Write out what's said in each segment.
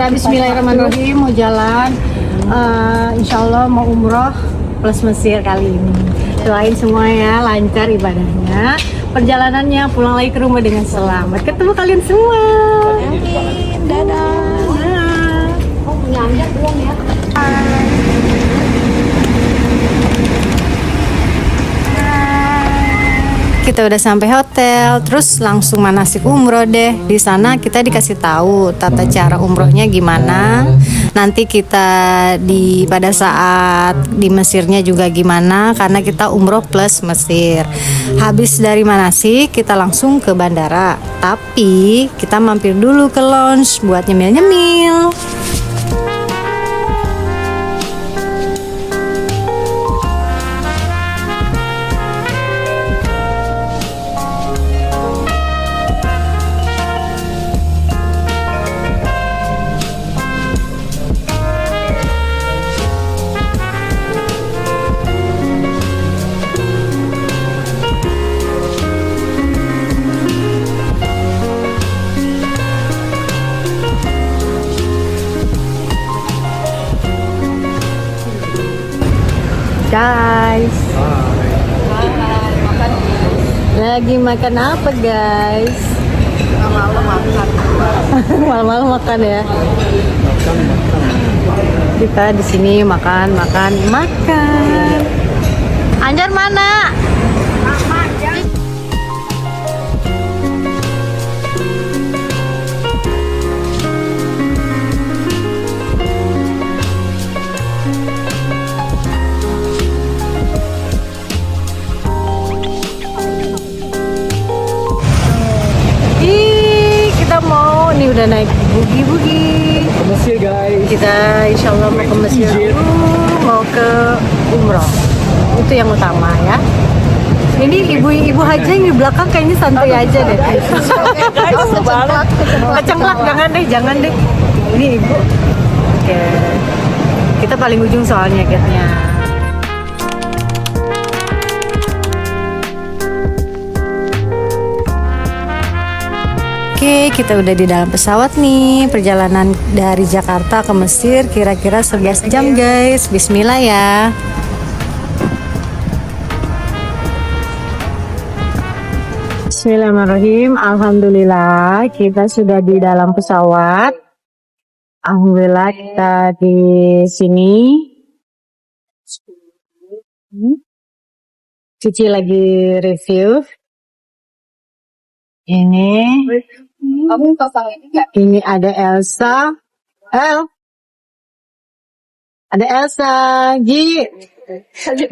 Kita Bismillahirrahmanirrahim mau jalan. Insya Allah mau umroh plus Mesir kali ini. Doain semua ya lancar ibadahnya, perjalanannya, pulang lagi ke rumah dengan selamat. Ketemu kalian semua. Amin. Dadah. Oh, punya Anda belum ya? Kita udah sampai hotel, terus langsung manasik umroh deh. Di sana kita dikasih tahu tata cara umrohnya gimana. Nanti kita pada saat di Mesirnya juga gimana, karena kita umroh plus Mesir. Habis dari manasik kita langsung ke bandara. Tapi kita mampir dulu ke lounge buat nyemil-nyemil. Guys, lagi makan apa guys? Malam-malam makan ya. Kita di sini makan. Anjar mana? Ini udah naik bugi-bugi Ke Mesir guys. kita insya Allah mau ke Mesir dulu, mau ke umroh, itu yang utama ya. Ini ibu-ibu haji yang di belakang kayaknya santai aja deh. Kecengklak, jangan deh. Ini ibu. Oke, kita paling ujung soalnya getnya. Oke, kita udah di dalam pesawat nih. Perjalanan dari Jakarta ke Mesir kira-kira 11 jam guys. Bismillah ya. Bismillahirrahmanirrahim. Alhamdulillah kita sudah di dalam pesawat. Alhamdulillah kita di sini. Cici lagi review. Ini ada Elsa. Ada Elsa, Ji.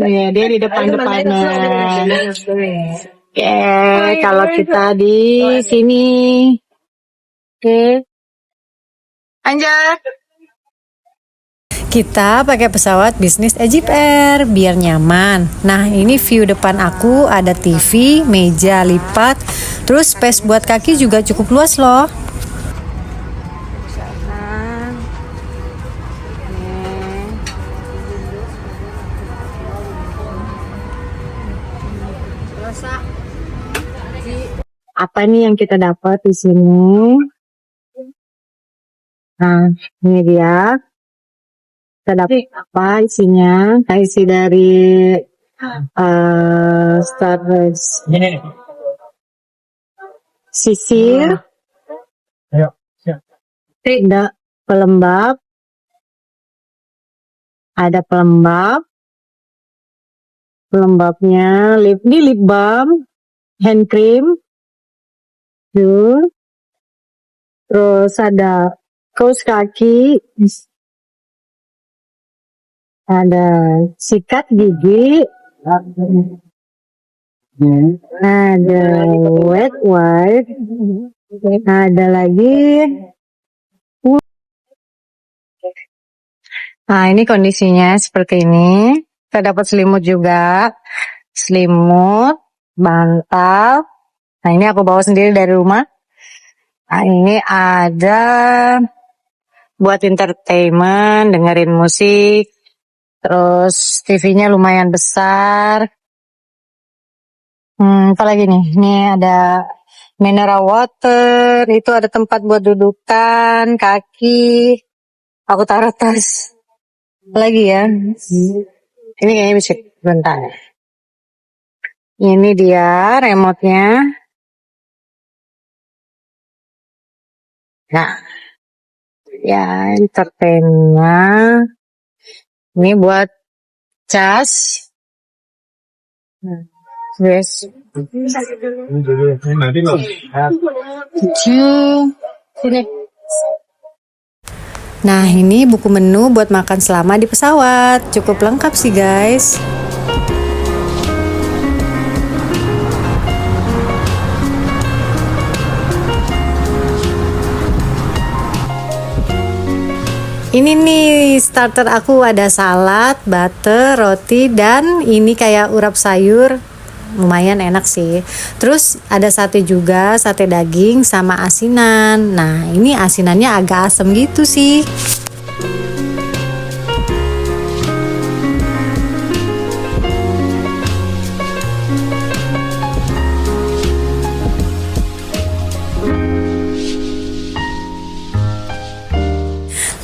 Ya, dia di depan-depannya. Oke, kalau kita di sini. Oke. Anjak. Kita pakai pesawat bisnis Egypt Air biar nyaman. Nah, ini view depan aku ada TV, meja lipat, terus space buat kaki juga cukup luas loh. Apa nih yang kita dapat di sini? Nah, ini dia. Kita dapat apa isinya? Isi dari Starbucks. Sisir. Ayo, siap. Tidak pelembab. Ada pelembab. Pelembabnya lip balm, hand cream. Terus ada kaos kaki. Ada sikat gigi, ada wet wipe, ada lagi. Nah, ini kondisinya seperti ini. Kita dapat selimut juga, bantal. Nah, ini aku bawa sendiri dari rumah. Nah, ini ada buat entertainment, dengerin musik. Terus TV-nya lumayan besar. Apa lagi nih? Ini ada Mineral water, itu ada tempat buat dudukan, kaki. Aku taruh tas. Lagi ya. Ini kayaknya bisa bentar. Ini dia remote-nya. Nah, ya entertain-nya. Ini buat cas. Yes. Sini. Nah, ini buku menu buat makan selama di pesawat. Cukup lengkap sih, guys. Ini nih starter aku, ada salad, butter, roti, dan ini kayak urap sayur. Lumayan enak sih. Terus ada sate juga, sate daging sama asinan. Nah, ini asinannya agak asem gitu sih.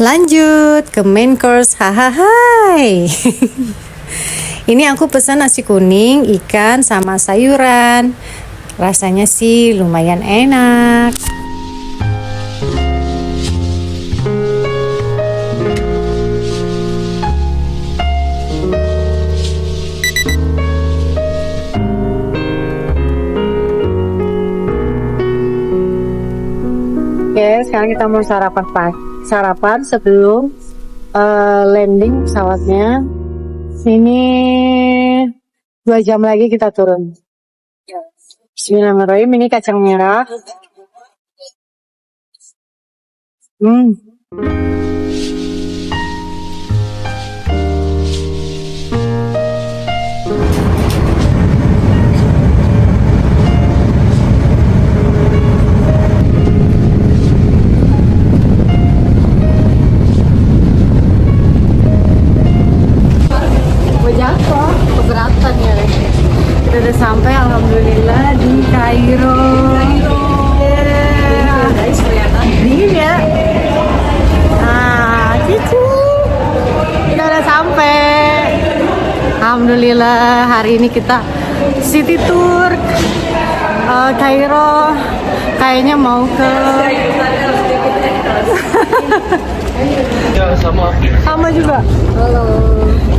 Lanjut ke main course, hahaha. Ini aku pesan nasi kuning, ikan, sama sayuran. Rasanya sih lumayan enak. Oke, sekarang kita mau sarapan sebelum landing pesawatnya. Sini 2 jam lagi kita turun. Bismillahirrahmanirrahim. Ini kacang merah. Keberatan ya. Kita udah sampai alhamdulillah di Kairo. Dingin ya. Cici. Kita udah sampai. Alhamdulillah hari ini kita city tour Kairo. Kayaknya mau ke sama juga. Halo.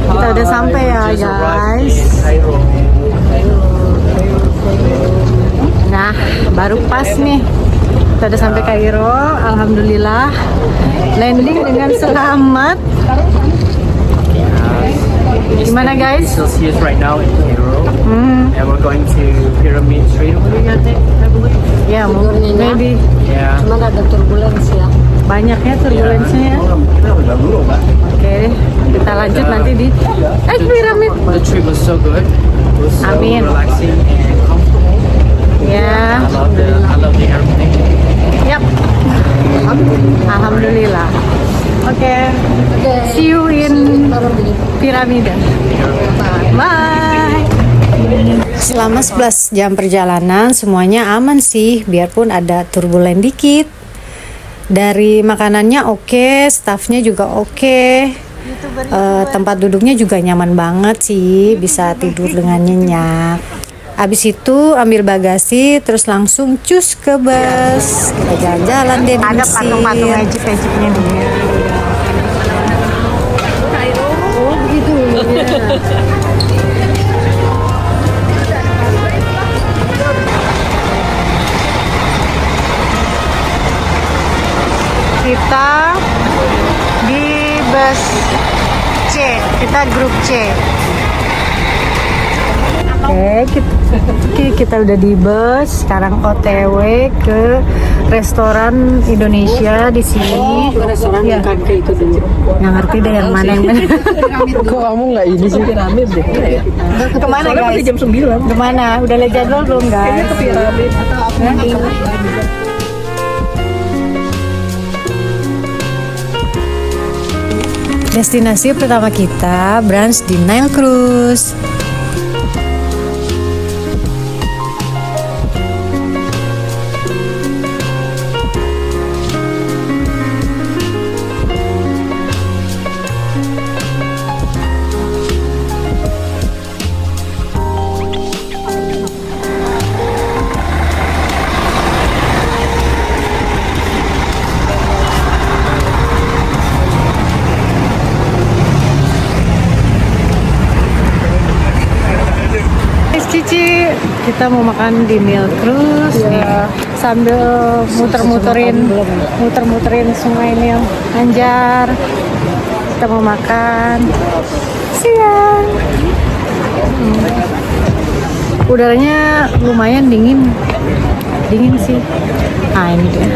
Kita udah sampai ya guys. Nah, baru pas nih. Kita udah sampai Kairo. Alhamdulillah. Landing dengan selamat. Gimana guys? Celsius right now in Cairo, and we're going to Pyramid Street. I think, I believe. Ya, maybe. Yeah. Cuma ada turbulensi ya. Banyak ya turbulensinya. Oke, kita lanjut nanti di piramid. The trip was so good. It was so Amin. relaxing and comfortable. Ya. I love the airplane. Yap. Alhamdulillah. Oke. See you in piramida. Bye. Selama 11 jam perjalanan semuanya aman sih, biarpun ada turbulen dikit. Dari makanannya oke, staffnya juga oke. Tempat duduknya juga nyaman banget sih, bisa tidur dengan nyenyak. Abis itu ambil bagasi, terus langsung cus ke bus. Kita jalan-jalan deh di Mesir. Ada patung-patung Egypt-Egyptnya nih. Oh begitu ya. Kita di bus C, kita grup C. Oke, kita udah di bus. Sekarang OTW ke restoran Indonesia di sini. Restoran ya. itu dulu. Yang ngerti deh yang mana yang mana. Kok kamu nggak ini sih piramid deh? Kemana guys? Jam 9. Kemana? Udah lihat jadwal belum guys? Kayaknya ke piramid. Destinasi pertama kita brunch di Nile Cruise. Kita mau makan di Nile Cruise nih, sambil muter-muterin sungai Nil Anjar. Kita mau makan siang. Udaranya lumayan dingin sih. Nah ini dia.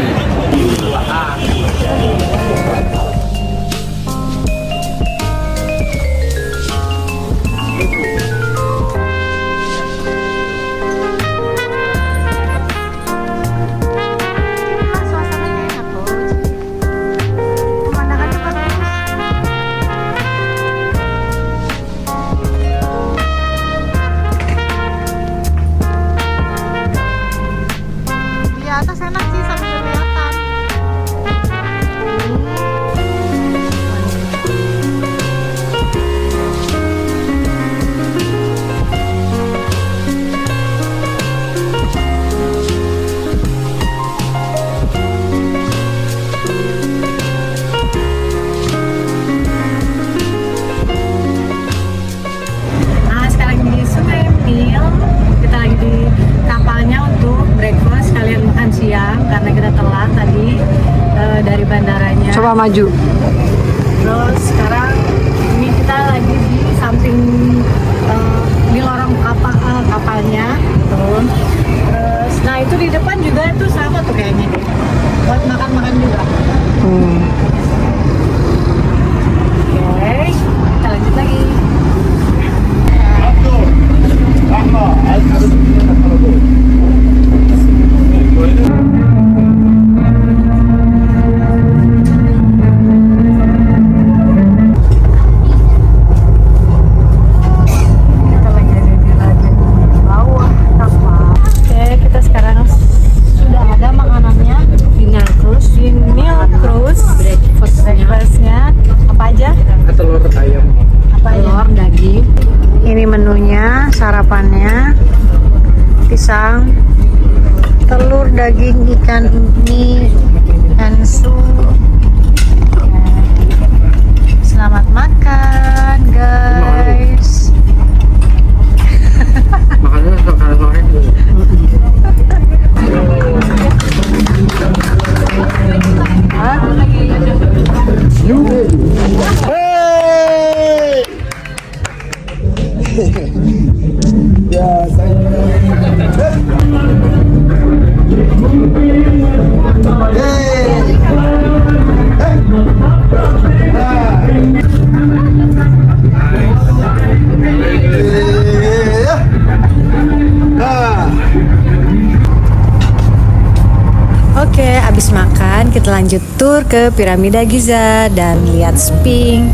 Karena kita telat tadi dari bandaranya. Coba maju. Terus sekarang ini kita lagi di samping di lorong kapalnya. Terus, nah itu di depan juga itu sama tuh kayaknya deh. Buat makan-makan juga. Oke, kita lanjut lagi. Breakfastnya apa aja? Telur ayam. Telur, daging. Ini menunya, sarapannya pisang, telur, daging, ikan, mie, and soup. Selamat makan, guys. Makannya sore dulu. Oke, abis makan kita lanjut tur ke Piramida Giza dan lihat Sphinx.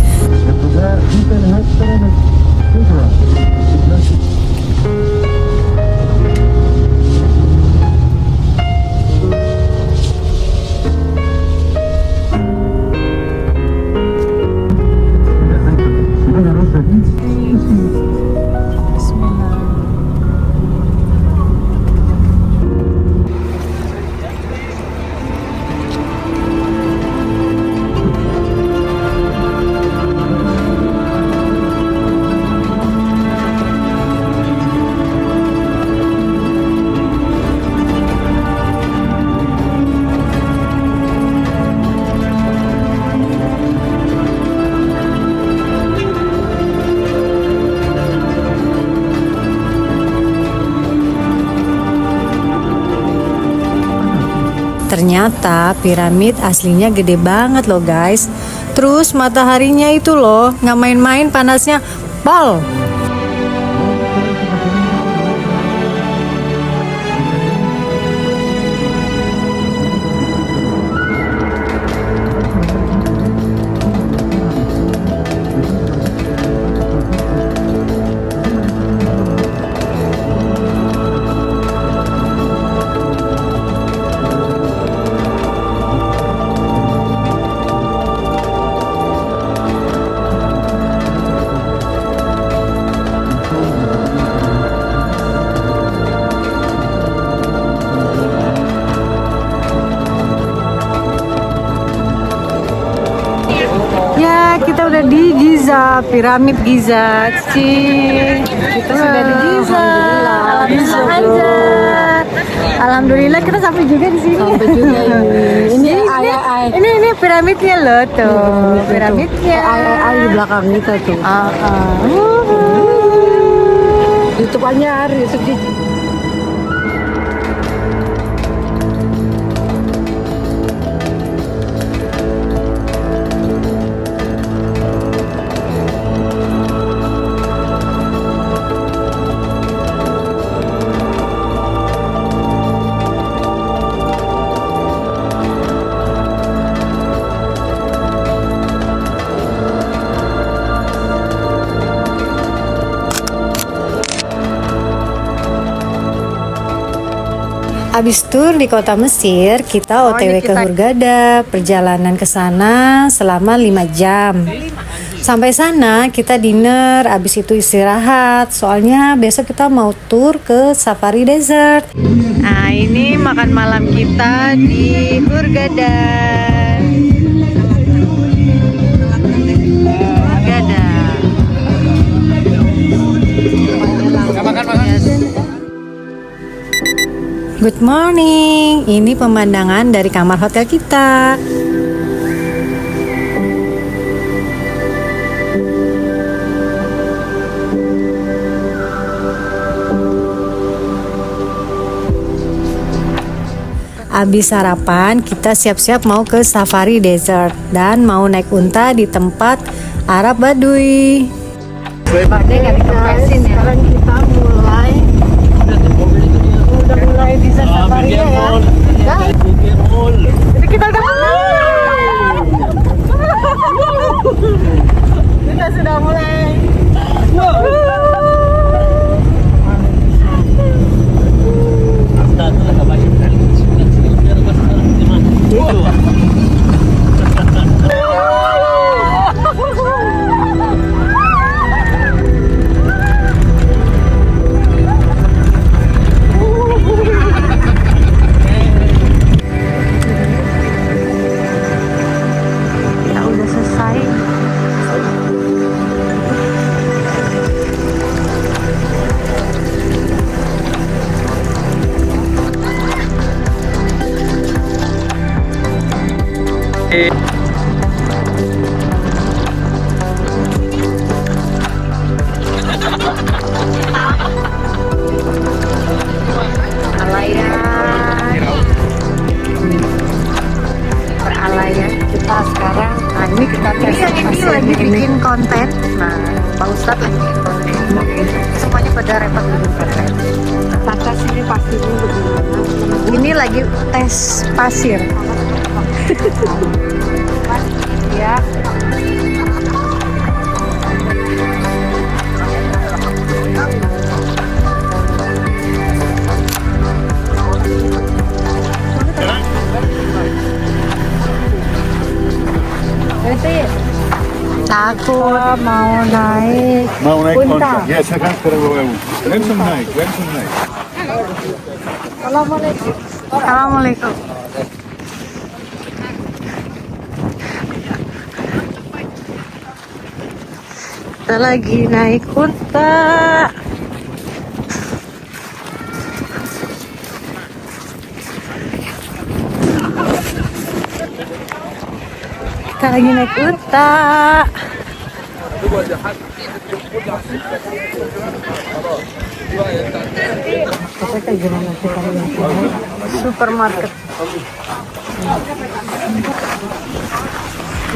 Ternyata piramid aslinya gede banget loh guys. Terus mataharinya itu loh, nggak main-main panasnya, pol. Kita udah di Giza. Giza, piramid Giza. Cici, kita sudah di Giza. Alhamdulillah. Alhamdulillah kita sampai juga di sini. Sampai juga ini piramidnya loh tuh. Piramidnya. Air di belakang kita tuh. YouTube anyar, YouTube di Abis tur di kota Mesir, kita OTW ke Hurghada. Perjalanan ke sana selama 5 jam. Sampai sana kita dinner, abis itu istirahat. Soalnya besok kita mau tur ke Safari Desert. Nah, ini makan malam kita di Hurghada. Hurghada. Good morning, ini pemandangan dari kamar hotel kita. Habis sarapan, kita siap-siap mau ke Safari Desert dan mau naik unta di tempat Arab Baduy. sekarang kita mulai desert safari ya. Jadi kita udah kita sudah mulai. Peralayan kita sekarang. Nah, ini kita tes. Ini lagi bikin konten. Nah, Pak Ustadz lagi bikin konten. Semuanya pada repot bikin konten. Tata sini pasti dulu. Ini lagi tes pasir. Ya. Takut mau naik. Mau naik onta? Ya, saya sekarang bawa ibu. Langsung naik. Assalamualaikum. Assalamualaikum. Kita lagi naik unta. Kita lagi naik unta. Supermarket.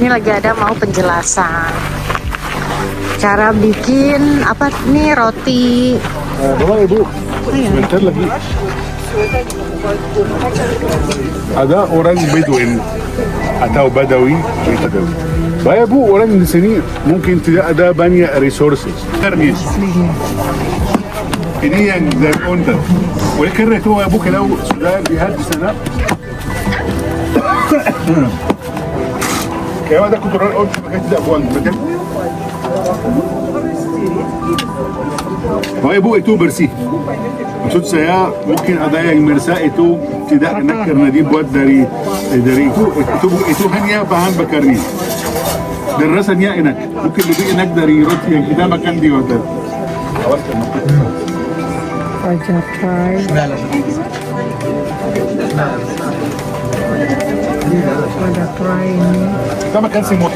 Ini lagi ada mau penjelasan cara bikin apa nih roti. Bawa ibu. Sebentar lagi. Ada orang Bedouin atau Badawi. Banyak bu orang di sini mungkin tidak ada banyak resources. Tergis. Ini yang dari onta. Oleh karena itu Abu kalau sudah lihat di sana, kalau ada kotoran onta mereka tidak buang, betul? Oh ibu itu bersih. Maksud saya mungkin ada yang merasa itu tidak enak karena dibuat dari itu hanya bahan bakarnya dan rasanya enak. Mungkin lebih enak dari roti yang kita makan di hotel. Raja fry. Ada fry ini. Kita makan semua.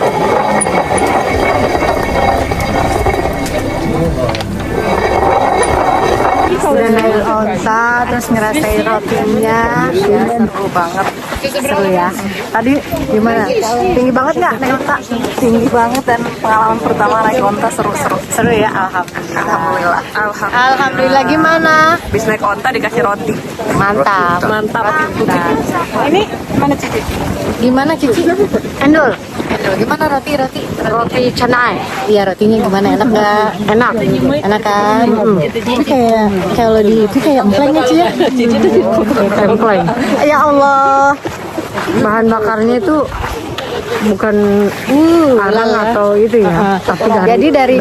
Udah naik onta, terus ngerasain rotinya, ya seru banget, seru ya. Tadi gimana? Tinggi banget nggak naik onta? Tinggi banget dan pengalaman pertama naik onta seru-seru. Seru ya, alhamdulillah. Alhamdulillah. Alhamdulillah gimana? Habis naik onta dikasih roti. Mantap. Mantap. Ini mana Cici? Gimana Cici? Endul. Gimana roti canai? Iya rotinya gimana, enak nggak? Enak kan? Itu kayak kalau di itu kayak emplengnya Ci ya? Kayak empleng. Ya Allah, bahan bakarnya itu bukan arang atau itu ya, tapi dari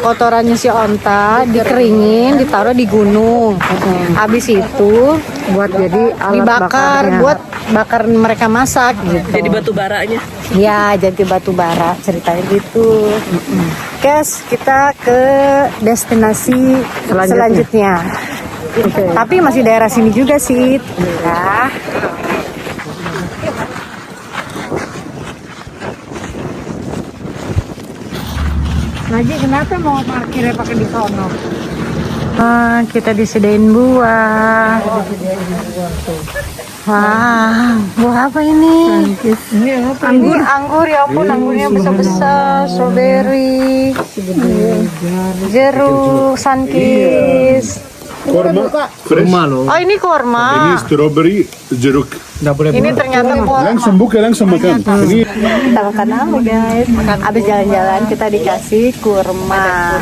kotorannya si onta dikeringin, ditaruh di gunung. Habis itu buat jadi alat dibakar buat bakar mereka masak gitu. Jadi batu baranya. Ya, jadi batu bara ceritanya gitu. Guys, kita ke destinasi selanjutnya. Tapi masih daerah sini juga sih. Ya. Naji, kenapa mau parkirnya pakai di sono? Kita disediain buah. Wah, buah apa ini? Anggur ya ampun, anggurnya besar-besar, strawberry, jeruk, sunkist. Korma fresh. Oh ini korma. Ini strawberry jeruk. Ini ternyata buah. Langsung buka, langsung makan. Ini Kita makan apa guys? Abis jalan-jalan kita dikasih kurma.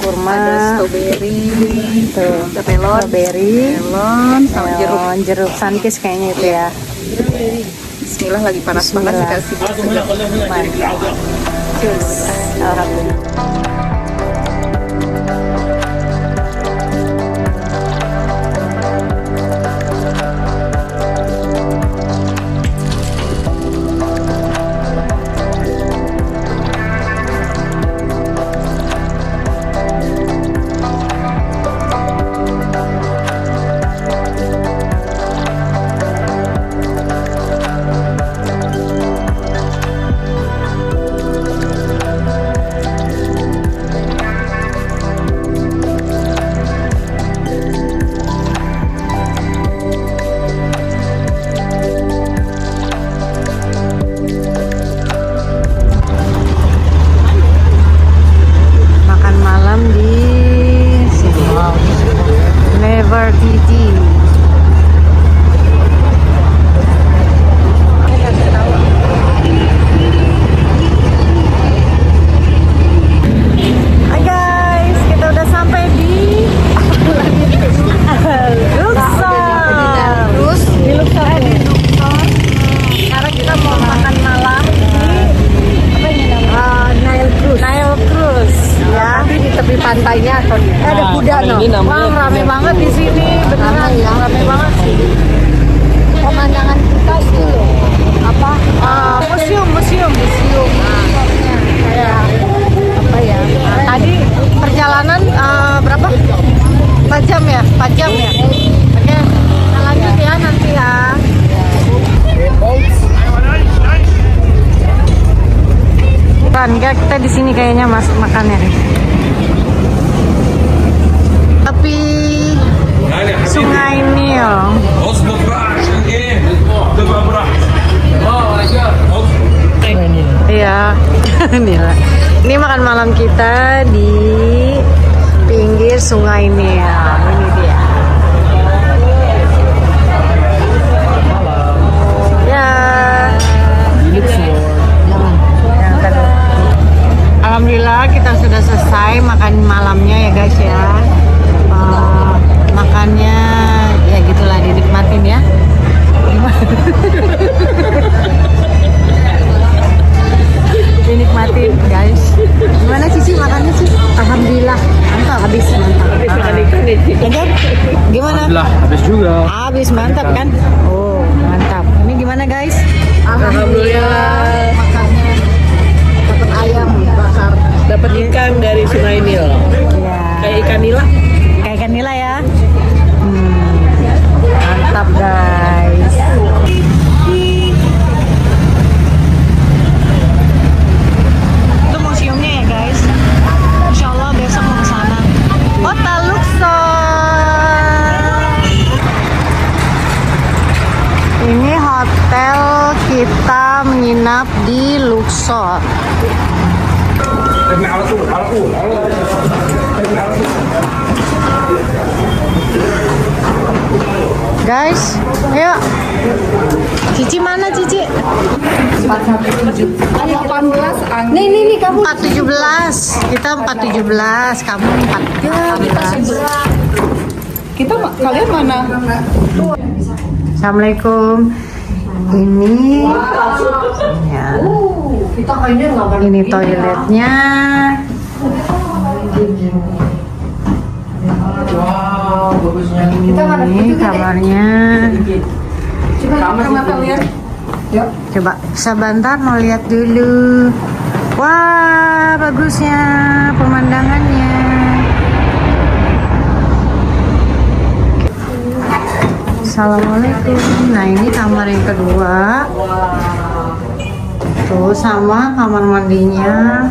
Kurma. Strawberry. Tuh. Strawberry. Melon. Sama jeruk sunkist kayaknya itu ya. Bismillah, lagi panas-panas dikasih buah segar. Mantap. Cheers. Alhamdulillah. pantainya atau ada kuda no. Wah, rame banget di sini, beneran ya. Rame banget sih. Pemandangan kita itu apa? Museum. Kayak apa ya? Tadi perjalanan berapa? 4 jam ya? Oke, kita lanjut ya nanti ya. Enggak, kita di sini kayaknya mas makannya nih. Tapi Sungai Nil. Iya, Nila. Ini makan malam kita di pinggir Sungai Nil. Ini dia. Ya. Alhamdulillah kita sudah selesai makan malamnya ya guys ya. Makannya ya gitulah, dinikmatin ya. Gimana? Dinikmatin guys. Gimana Cici? Wis mantap kan? Oh mantap. Ini gimana guys? Alhamdulillah. Makannya dapat ayam bakar. Dapat ikan dari Sungai Nil. Ya. Kayak ikan nila. Kayak ikan nila ya. Mantap guys. Itu museumnya ya guys. Insya Allah besok mau ke sana. Hotel Luxor. Ini hotel kita menginap di Luxor. Guys, ayo. Cici mana Cici? 18 Nih kamu 417. Kita 417, kamu 414. Kalian mana? Assalamualaikum. Ini ya. Ini toiletnya. Ini kamarnya. Coba sebentar mau lihat dulu. Wah, bagusnya pemandangannya. Assalamualaikum. Nah, ini kamar yang kedua. Tuh sama kamar mandinya.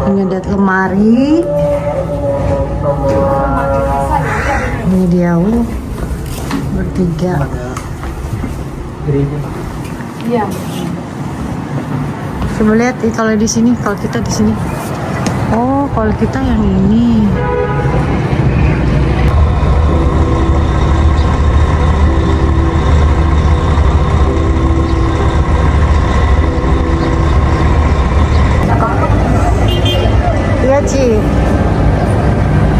Ini ada lemari. Ini dia bertiga. Iya. Coba lihat kalau di sini, kalau kita di sini. Oh, kalau kita yang ini. Lihat sih.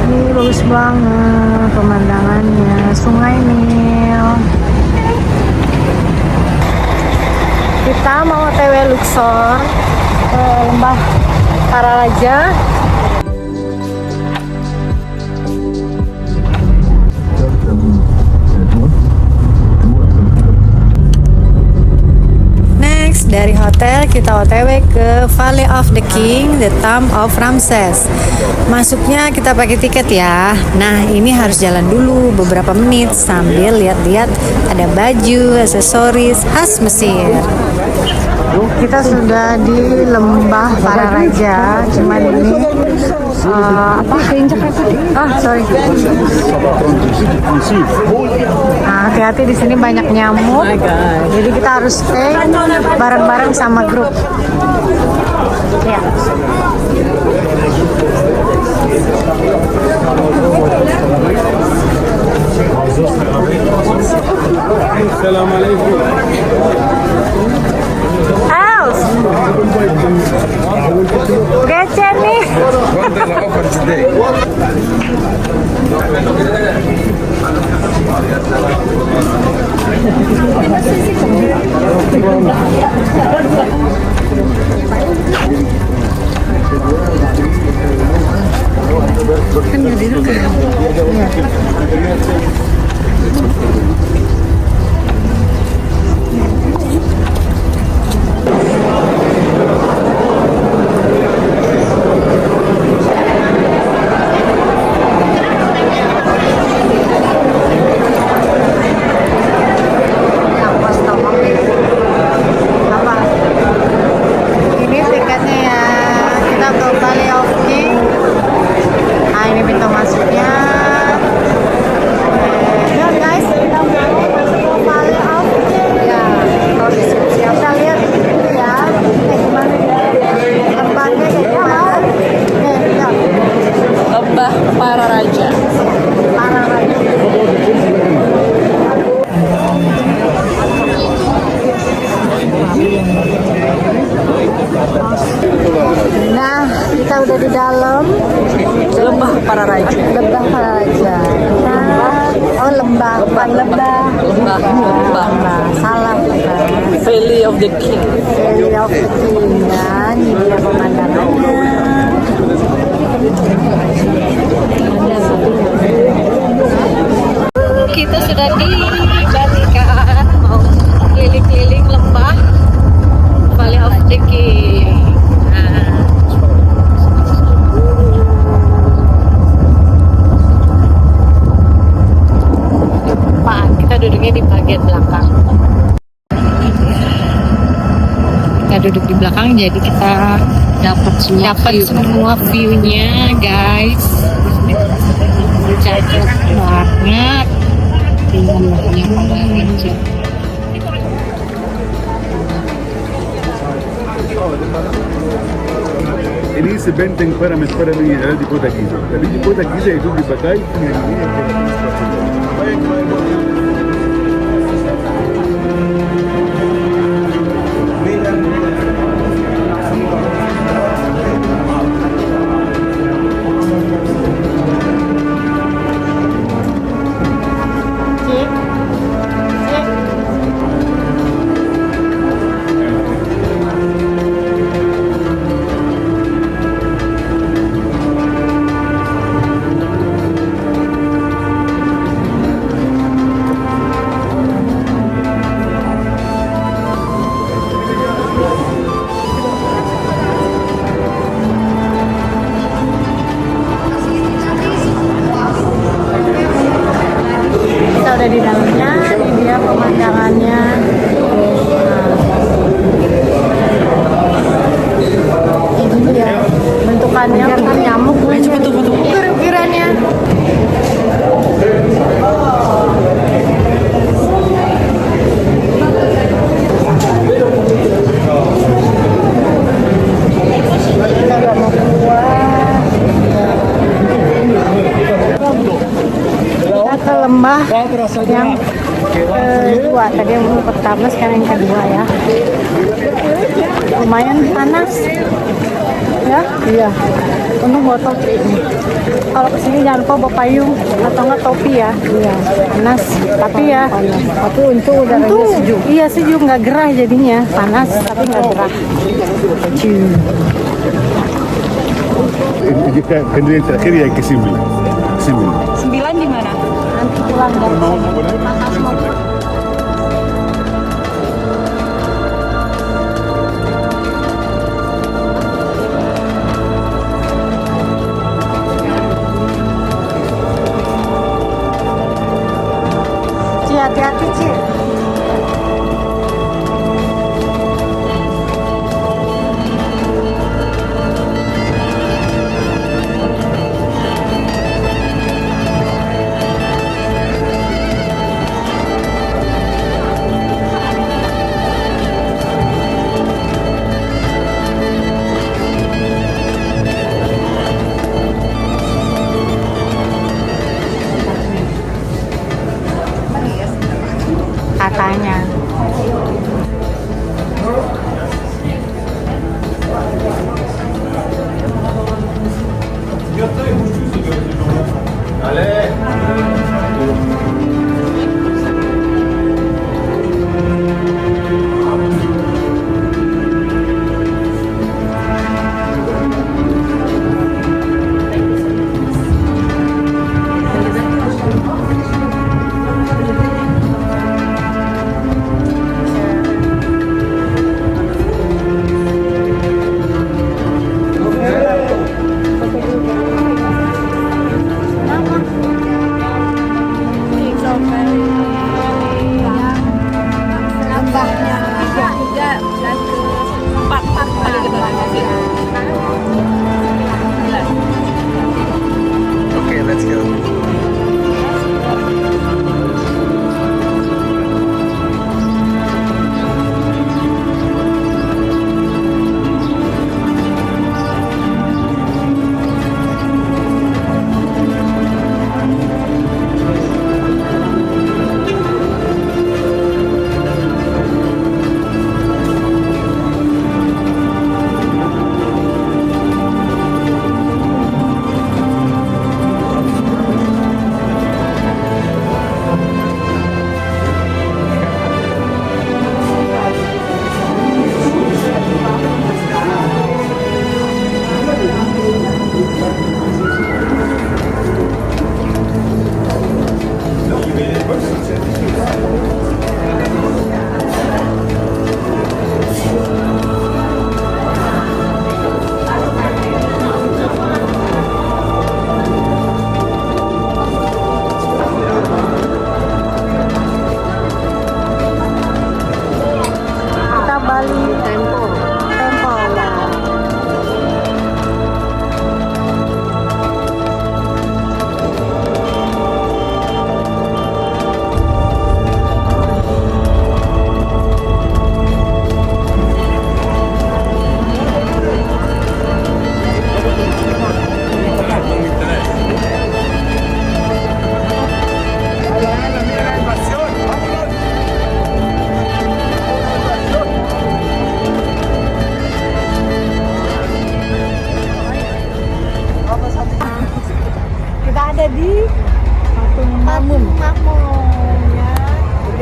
Ini bagus banget pemandangannya, Sungai Nil. Kita mau OTW Luxor ke Lembah Pararaja. Next, dari hotel kita OTW ke Valley of the King, the Tomb of Ramses. Masuknya kita pakai tiket ya. Nah, ini harus jalan dulu beberapa menit sambil lihat-lihat ada baju, aksesoris khas Mesir. Kita sudah di Lembah Pararaja, cuman ini apa? Sorry. Nah, hati-hati di sini banyak nyamuk. Jadi kita harus stay bareng-bareng sama grup. Ya. Assalamualaikum. Aus. Gecen nih. Kan nggak direkam. Ya. Nah, kita udah di dalam Lembah Pararaja. Lembah Pararaja. Lembah, bukan lebah. Lembah. Salah kita. Valley of the King. Valley of the King. Nah, ini dia pemandangannya. Kita sudah di Vatikan, mau keliling-keliling lembah Valley of the King. Nah, Pak, kita duduknya di bagian belakang. Kita duduk di belakang, jadi kita dapat semua view-nya, guys. Cakep banget. Ini sebenteng Pyramid adalah di kota Giza. Tapi di kota Giza itu dipakai yang ini. Kita udah di dalamnya, ini dia pemandangannya. Ini dia bentukannya, bukan nyamuk, ukir-ukirannya. Kita udah mau keluar. Kita ke lembah yang kedua, tadi yang pertama, sekarang yang kedua ya. Lumayan panas ya, iya. Untung bawa topi ini. Kalau kesini jangan lupa bawa payung atau nggak topi ya. Iya, panas. Tapi ya, tapi untung udaranya sejuk. Iya sejuk, nggak gerah jadinya. Panas tapi nggak gerah. Jika kendaraan terakhir ya ke Simbil. 9 di mana? Nanti pulang dari sini. Ci, hati-hati Ci. Katanya.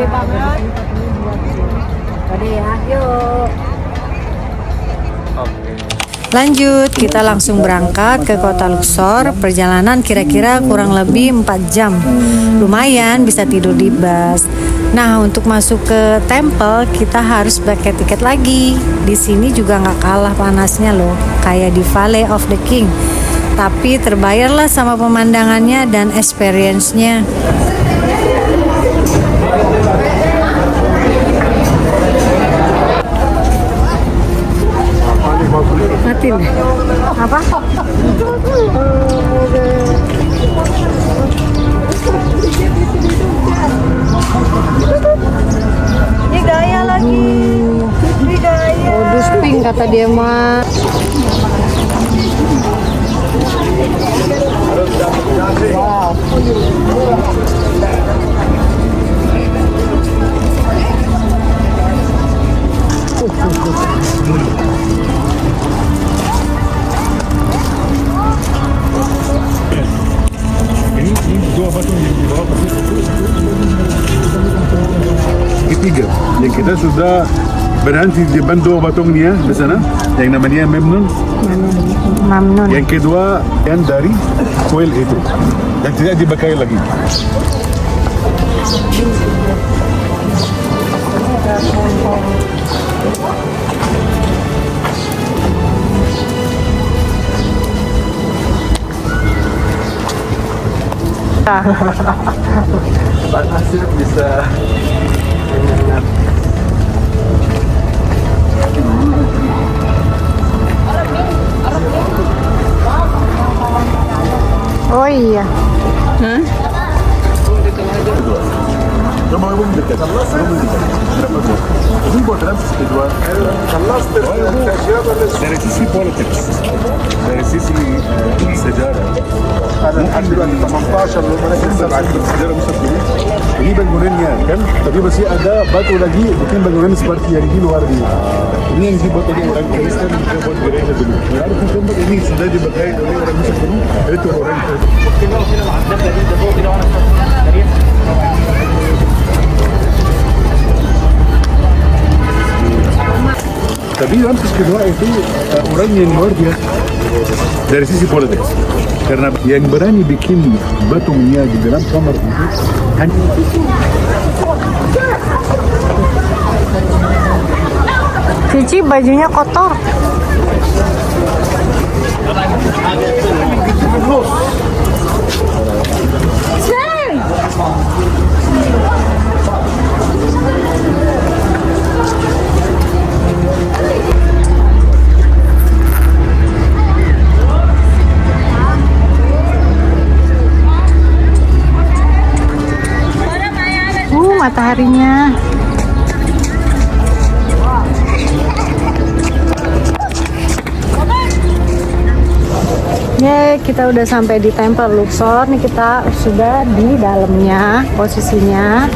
gede banget. Gede ya, yuk. Lanjut, kita langsung berangkat ke kota Luxor. Perjalanan kira-kira kurang lebih 4 jam. Lumayan bisa tidur di bus. Nah, untuk masuk ke temple kita harus pakai tiket lagi. Di sini juga nggak kalah panasnya loh, kayak di Valley of the King. Tapi terbayarlah sama pemandangannya dan experience-nya. Matiin apa? Ini gaya lagi. Ini gaya. Modus pink kata dia mah. Ini dua batu yang di bawah ketiga. Yang kita sudah berhenti di depan dua batungnya di sana, yang namanya Memnun. Mamnun. Yang kedua yang dari kuil itu, yang tidak dipakai lagi. Panasnya bisa Oh iya. Coba ibu mendekat. Berapa tuh? Ini buat Ramses kedua. Dari sisi politics, dari sisi sejarah. Mungkin dari 18 sejarah Mesir dulu. Ini bangunannya kan, tapi masih ada batu lagi, mungkin bangunan seperti yang di luar ini. Ini yang dibuat oleh orang Kristen, yang buat gereja dulu. Harus tempat ini sudah dipakai oleh orang Mesir dulu. Itu orang tapi Ramses kedua itu orang yang luar biasa dari sisi politik, karena yang berani bikin batungnya di dalam kamar itu hanya Cici bajunya kotor. Mataharinya. Yeay, kita udah sampai di Temple Luxor. Nih kita sudah di dalamnya posisinya.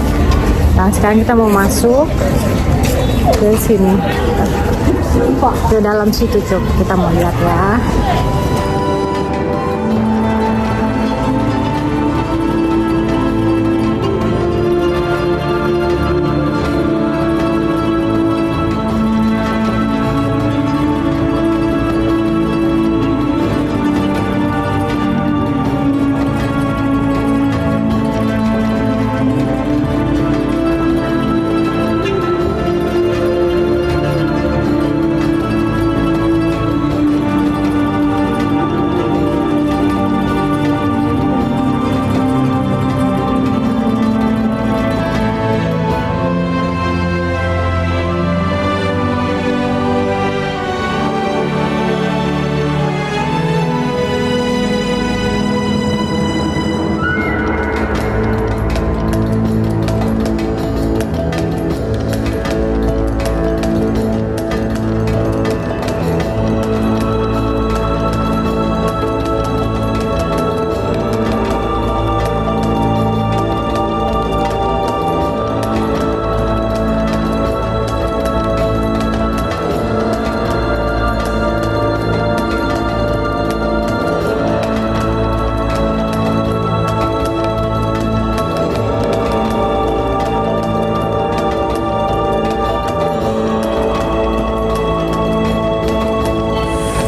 Nah, sekarang kita mau masuk ke sini. Ke dalam situ, Cuk. Kita mau lihat ya.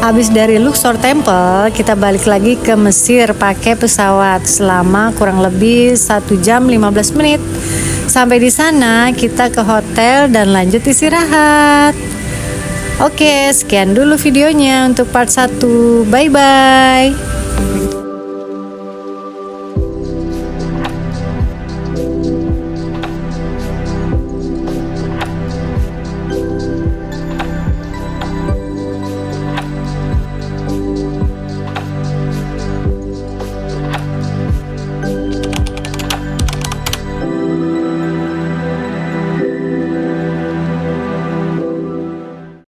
Habis dari Luxor Temple, kita balik lagi ke Mesir pakai pesawat selama kurang lebih 1 jam 15 menit. Sampai di sana kita ke hotel dan lanjut istirahat. Oke, sekian dulu videonya untuk part 1. Bye bye.